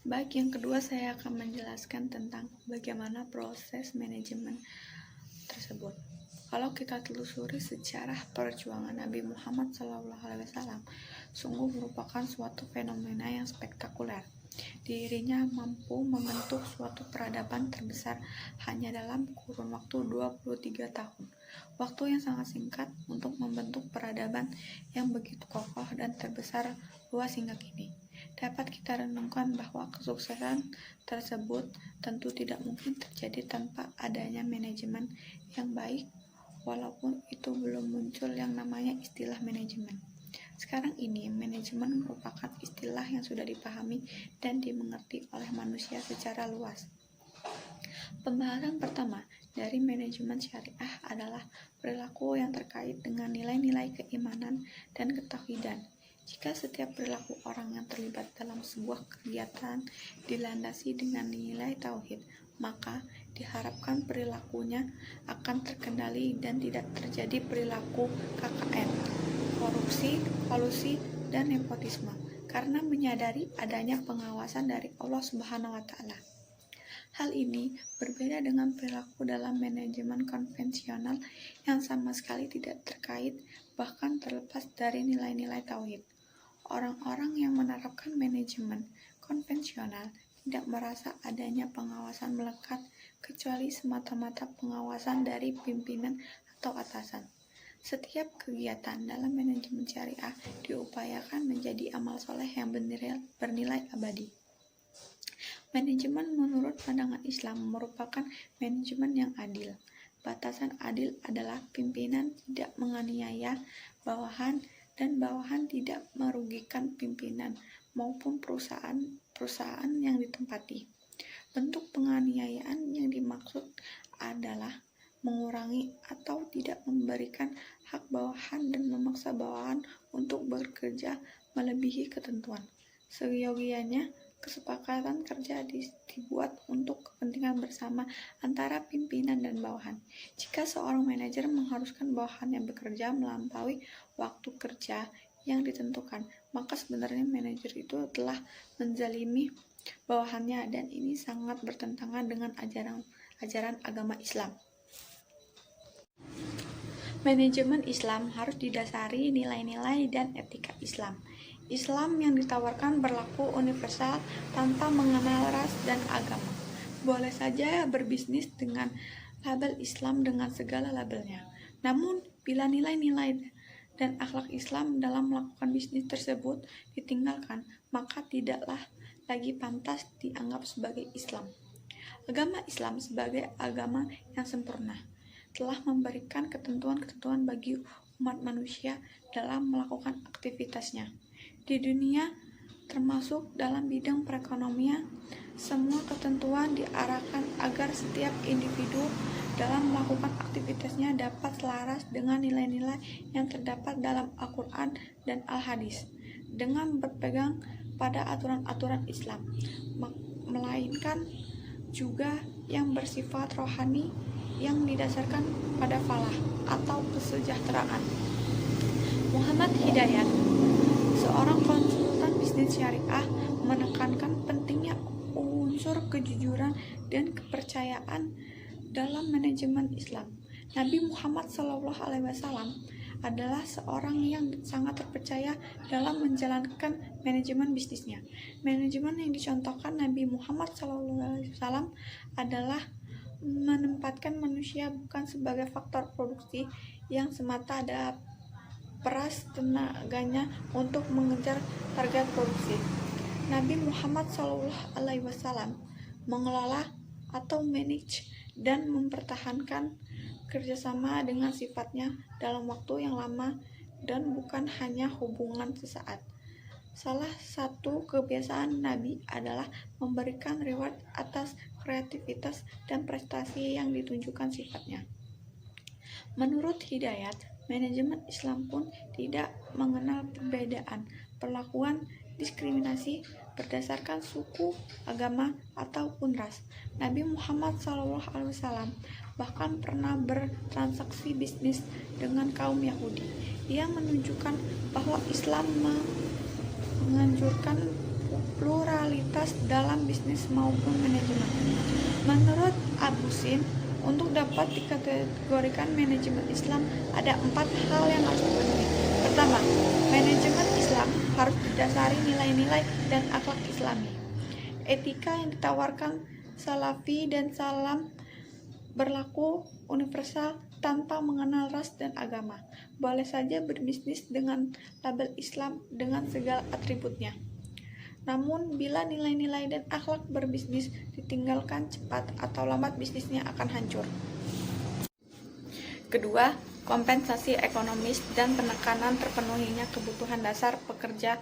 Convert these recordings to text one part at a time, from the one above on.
Baik, yang kedua saya akan menjelaskan tentang bagaimana proses manajemen tersebut. Kalau kita telusuri sejarah perjuangan Nabi Muhammad SAW, sungguh merupakan suatu fenomena yang spektakuler. Dirinya mampu membentuk suatu peradaban terbesar hanya dalam kurun waktu 23 tahun. Waktu yang sangat singkat untuk membentuk peradaban yang begitu kokoh dan terbesar luas hingga kini. Dapat kita renungkan bahwa kesuksesan tersebut tentu tidak mungkin terjadi tanpa adanya manajemen yang baik, walaupun itu belum muncul yang namanya istilah manajemen. Sekarang ini, manajemen merupakan istilah yang sudah dipahami dan dimengerti oleh manusia secara luas. Pembahasan pertama dari manajemen syariah adalah perilaku yang terkait dengan nilai-nilai keimanan dan ketauhidan. Jika setiap perilaku orang yang terlibat dalam sebuah kegiatan dilandasi dengan nilai tauhid, maka diharapkan perilakunya akan terkendali dan tidak terjadi perilaku KKN, korupsi, kolusi, dan nepotisme, karena menyadari adanya pengawasan dari Allah Subhanahu wa Ta'ala. Hal ini berbeda dengan perilaku dalam manajemen konvensional yang sama sekali tidak terkait, bahkan terlepas dari nilai-nilai tauhid. Orang-orang yang menerapkan manajemen konvensional tidak merasa adanya pengawasan melekat, kecuali semata-mata pengawasan dari pimpinan atau atasan. Setiap kegiatan dalam manajemen syariah diupayakan menjadi amal soleh yang bernilai abadi. Manajemen menurut pandangan Islam merupakan manajemen yang adil. Batasan adil adalah pimpinan tidak menganiaya bawahan dan bawahan tidak merugikan pimpinan maupun perusahaan yang ditempati. Bentuk penganiayaan yang dimaksud adalah mengurangi atau tidak memberikan hak bawahan dan memaksa bawahan untuk bekerja melebihi ketentuan. Seyogianya, kesepakatan kerja dibuat untuk kepentingan bersama antara pimpinan dan bawahan. Jika seorang manajer mengharuskan bawahannya bekerja melampaui waktu kerja yang ditentukan, maka sebenarnya manajer itu telah menzalimi bawahannya, dan ini sangat bertentangan dengan ajaran agama Islam. Manajemen Islam harus didasari nilai-nilai dan etika Islam. Islam yang ditawarkan berlaku universal tanpa mengenal ras dan agama. Boleh saja berbisnis dengan label Islam dengan segala labelnya. Namun, bila nilai-nilai dan akhlak Islam dalam melakukan bisnis tersebut ditinggalkan, maka tidaklah lagi pantas dianggap sebagai Islam. Agama Islam sebagai agama yang sempurna telah memberikan ketentuan-ketentuan bagi umat manusia dalam melakukan aktivitasnya di dunia, termasuk dalam bidang perekonomian. Semua ketentuan diarahkan agar setiap individu dalam melakukan aktivitasnya dapat selaras dengan nilai-nilai yang terdapat dalam Al-Quran dan Al-Hadis, dengan berpegang pada aturan-aturan Islam, melainkan juga yang bersifat rohani yang didasarkan pada falah atau kesejahteraan. Muhammad Hidayat, seorang konsultan bisnis syariah, menekankan pentingnya unsur kejujuran dan kepercayaan dalam manajemen Islam. Nabi Muhammad SAW adalah seorang yang sangat terpercaya dalam menjalankan manajemen bisnisnya. Manajemen yang dicontohkan Nabi Muhammad SAW adalah menempatkan manusia bukan sebagai faktor produksi yang semata ada peras tenaganya untuk mengejar target produksi. Nabi Muhammad SAW mengelola atau manage dan mempertahankan kerjasama dengan sifatnya dalam waktu yang lama dan bukan hanya hubungan sesaat. Salah satu kebiasaan Nabi adalah memberikan reward atas kreativitas dan prestasi yang ditunjukkan sifatnya. Menurut Hidayat, manajemen Islam pun tidak mengenal perbedaan perlakuan diskriminasi berdasarkan suku, agama, ataupun ras. Nabi Muhammad SAW bahkan pernah bertransaksi bisnis dengan kaum Yahudi. Ia menunjukkan bahwa Islam menganjurkan pluralitas dalam bisnis maupun manajemen. Menurut Abu Sin, untuk dapat dikategorikan manajemen Islam ada 4 hal yang harus dipenuhi. Pertama, manajemen Islam harus didasari nilai-nilai dan akhlak Islami. Etika yang ditawarkan Salafi dan Salam berlaku universal tanpa mengenal ras dan agama. Boleh saja berbisnis dengan label Islam dengan segala atributnya. Namun, bila nilai-nilai dan akhlak berbisnis ditinggalkan, cepat atau lambat bisnisnya akan hancur. Kedua, kompensasi ekonomis dan penekanan terpenuhinya kebutuhan dasar pekerja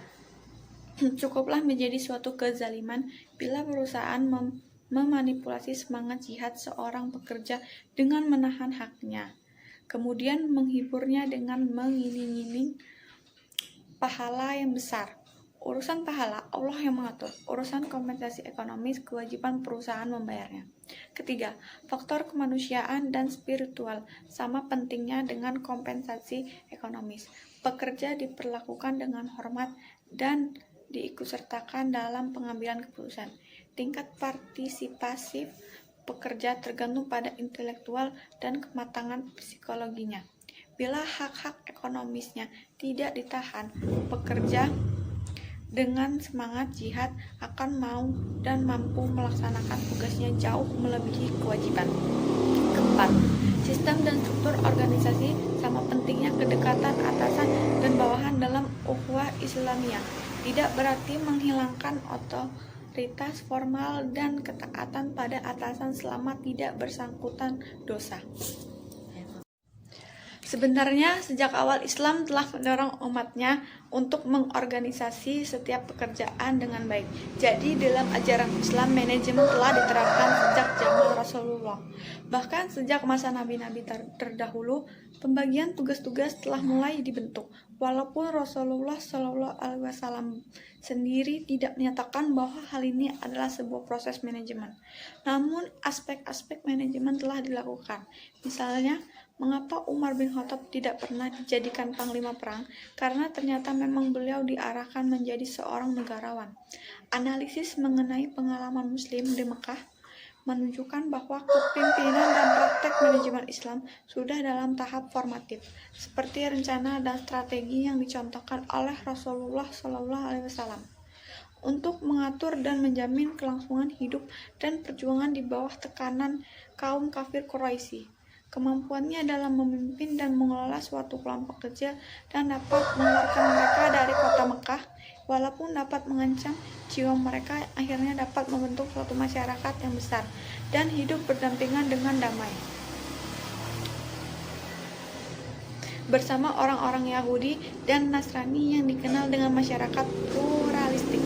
cukuplah menjadi suatu kezaliman bila perusahaan memanipulasi semangat jihad seorang pekerja dengan menahan haknya, kemudian menghiburnya dengan mengiming-iming pahala yang besar. Urusan pahala, Allah yang mengatur. Urusan kompensasi ekonomis, kewajiban perusahaan membayarnya. Ketiga, faktor kemanusiaan dan spiritual sama pentingnya dengan kompensasi ekonomis. Pekerja diperlakukan dengan hormat dan diikutsertakan dalam pengambilan keputusan. Tingkat partisipasi pekerja tergantung pada intelektual dan kematangan psikologinya. Bila hak-hak ekonomisnya tidak ditahan, pekerja dengan semangat jihad akan mau dan mampu melaksanakan tugasnya jauh melebihi kewajiban. Keempat, sistem dan struktur organisasi sama pentingnya kedekatan atasan dan bawahan dalam ukhuwah Islamiyah. Tidak berarti menghilangkan otoritas formal dan ketaatan pada atasan selama tidak bersangkutan dosa. Sebenarnya, sejak awal Islam telah mendorong umatnya untuk mengorganisasi setiap pekerjaan dengan baik. Jadi, dalam ajaran Islam, manajemen telah diterapkan sejak zaman Rasulullah. Bahkan sejak masa nabi-nabi terdahulu, pembagian tugas-tugas telah mulai dibentuk. Walaupun Rasulullah SAW sendiri tidak menyatakan bahwa hal ini adalah sebuah proses manajemen, namun aspek-aspek manajemen telah dilakukan. Misalnya, mengapa Umar bin Khattab tidak pernah dijadikan panglima perang? Karena ternyata memang beliau diarahkan menjadi seorang negarawan. Analisis mengenai pengalaman Muslim di Mekah menunjukkan bahwa kepemimpinan dan praktek manajemen Islam sudah dalam tahap formatif, seperti rencana dan strategi yang dicontohkan oleh Rasulullah SAW untuk mengatur dan menjamin kelangsungan hidup dan perjuangan di bawah tekanan kaum kafir Quraisy. Kemampuannya dalam memimpin dan mengelola suatu kelompok kecil dan dapat mengeluarkan mereka dari kota Mekah, walaupun dapat mengancam jiwa mereka, akhirnya dapat membentuk suatu masyarakat yang besar dan hidup berdampingan dengan damai bersama orang-orang Yahudi dan Nasrani yang dikenal dengan masyarakat pluralistik.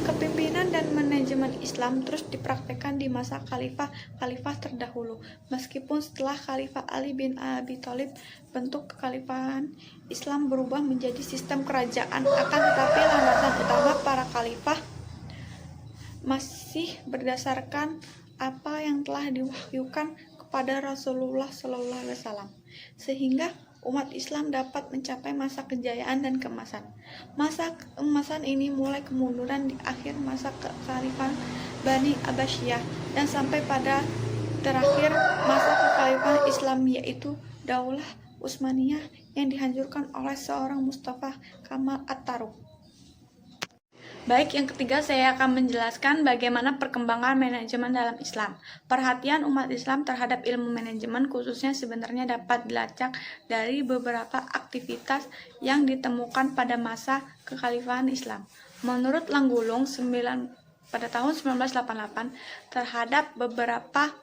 Kepemimpinan dan manajemen Islam terus dipraktekkan di masa khalifah terdahulu. Meskipun setelah Khalifah Ali bin Abi Thalib, bentuk kekhalifahan Islam berubah menjadi sistem kerajaan, akan tetapi landasan utama para khalifah masih berdasarkan apa yang telah diwahyukan kepada Rasulullah SAW, sehingga umat Islam dapat mencapai masa kejayaan dan keemasan. Masa keemasan ini mulai kemunduran di akhir masa kekhalifahan Bani Abbasiyah dan sampai pada terakhir masa kekhalifahan Islam, yaitu Daulah Utsmaniyah yang dihancurkan oleh seorang Mustafa Kamal At-Taruq. Baik, yang ketiga saya akan menjelaskan bagaimana perkembangan manajemen dalam Islam. Perhatian umat Islam terhadap ilmu manajemen khususnya sebenarnya dapat dilacak dari beberapa aktivitas yang ditemukan pada masa kekhalifahan Islam. Menurut Langgulung pada tahun 1988 terhadap beberapa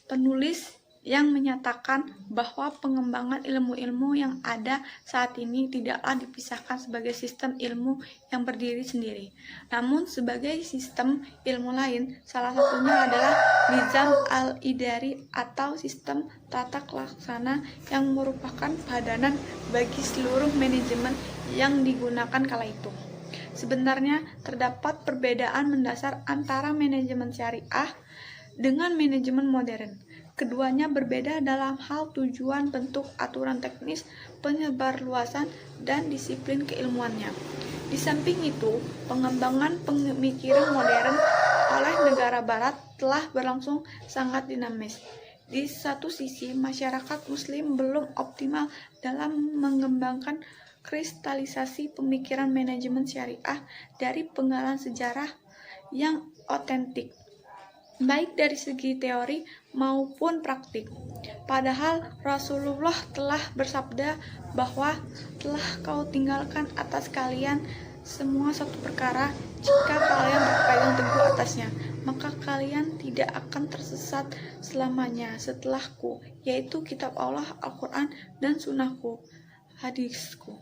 penulis yang menyatakan bahwa pengembangan ilmu-ilmu yang ada saat ini tidaklah dipisahkan sebagai sistem ilmu yang berdiri sendiri, namun sebagai sistem ilmu lain. Salah satunya adalah Nizam al-Idari atau sistem tata laksana yang merupakan padanan bagi seluruh manajemen yang digunakan kala itu. Sebenarnya terdapat perbedaan mendasar antara manajemen syariah dengan manajemen modern. Keduanya berbeda dalam hal tujuan, bentuk, aturan teknis, penyebarluasan, dan disiplin keilmuannya. Di samping itu, pengembangan pemikiran modern oleh negara barat telah berlangsung sangat dinamis. Di satu sisi, masyarakat muslim belum optimal dalam mengembangkan kristalisasi pemikiran manajemen syariah dari penggalan sejarah yang otentik, baik dari segi teori maupun praktik. Padahal Rasulullah telah bersabda bahwa telah kau tinggalkan atas kalian semua satu perkara, jika kalian berpegang teguh atasnya, maka kalian tidak akan tersesat selamanya setelahku, yaitu kitab Allah, Al-Quran, dan sunnahku, hadisku.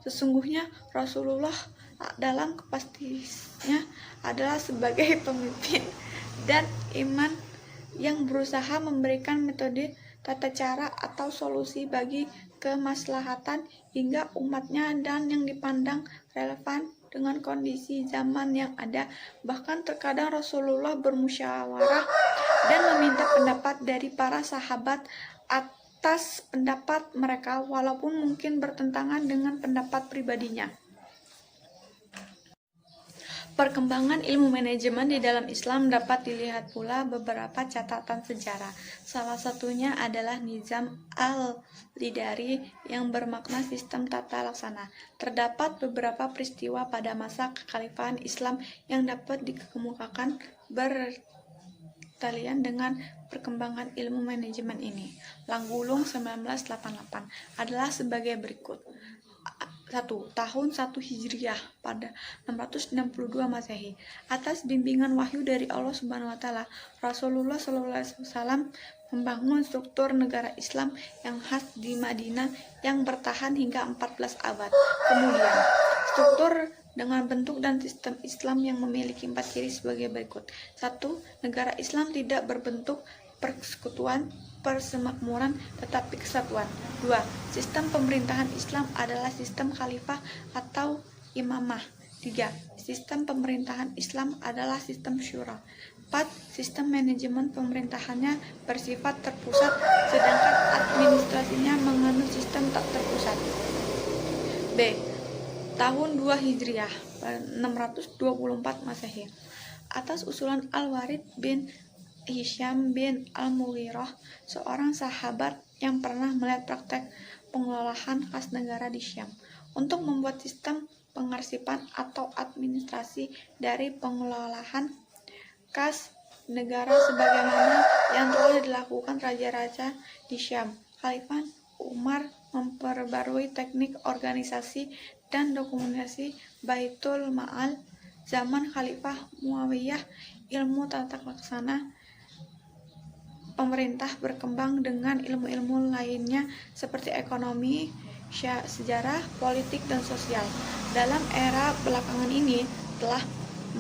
Sesungguhnya Rasulullah dalam kepastiannya adalah sebagai pemimpin dan iman yang berusaha memberikan metode, tata cara, atau solusi bagi kemaslahatan hingga umatnya dan yang dipandang relevan dengan kondisi zaman yang ada. Bahkan terkadang Rasulullah bermusyawarah dan meminta pendapat dari para sahabat atas pendapat mereka walaupun mungkin bertentangan dengan pendapat pribadinya. Perkembangan ilmu manajemen di dalam Islam dapat dilihat pula beberapa catatan sejarah. Salah satunya adalah Nizam al-Idari yang bermakna sistem tata laksana. Terdapat beberapa peristiwa pada masa kekhalifahan Islam yang dapat dikemukakan bertalian dengan perkembangan ilmu manajemen ini. Langgulung 1988 adalah sebagai berikut. 1. Tahun 1 Hijriah pada 662 Masehi. Atas bimbingan wahyu dari Allah Subhanahu wa taala, Rasulullah SAW membangun struktur negara Islam yang khas di Madinah yang bertahan hingga 14 abad. Kemudian, struktur dengan bentuk dan sistem Islam yang memiliki 4 ciri sebagai berikut. 1. Negara Islam tidak berbentuk persekutuan, persemakmuran, tetapi kesatuan. 2. Sistem pemerintahan Islam adalah sistem khalifah atau imamah. 3. Sistem pemerintahan Islam adalah sistem syura. 4. Sistem manajemen pemerintahannya bersifat terpusat, sedangkan administrasinya menganut sistem tak terpusat. B. Tahun 2 Hijriah 624 Masehi. Atas usulan Al-Warid bin Hisham bin Al-Mughirah, seorang sahabat yang pernah melihat praktek pengelolaan kas negara di Syam, untuk membuat sistem pengarsipan atau administrasi dari pengelolaan kas negara sebagaimana yang telah dilakukan raja-raja di Syam. Khalifah Umar memperbarui teknik organisasi dan dokumentasi Baitul Ma'al. Zaman Khalifah Muawiyah, ilmu tata laksana pemerintah berkembang dengan ilmu-ilmu lainnya seperti ekonomi, sejarah, politik, dan sosial. Dalam era belakangan ini telah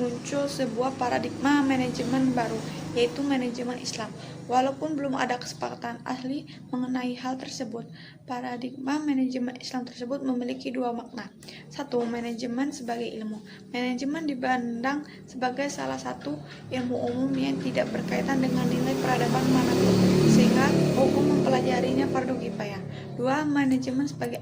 muncul sebuah paradigma manajemen baru, yaitu manajemen Islam. Walaupun belum ada kesepakatan ahli mengenai hal tersebut, paradigma manajemen Islam tersebut memiliki dua makna. 1. Manajemen sebagai ilmu. Manajemen dipandang sebagai salah satu ilmu umum yang tidak berkaitan dengan nilai peradaban manapun, sehingga hukum mempelajarinya fardu kifayah. 2. Manajemen sebagai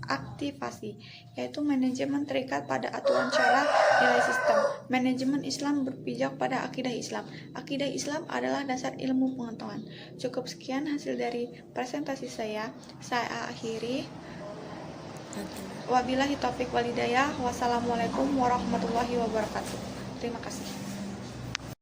aktivasi, yaitu manajemen terikat pada aturan cara nilai sistem. Manajemen Islam berpijak pada akidah Islam. Akidah Islam adalah dasar ilmu pengetahuan. Cukup sekian hasil dari presentasi saya akhiri. Wabillahi taufiq walhidayah. Wassalamualaikum warahmatullahi wabarakatuh. Terima kasih.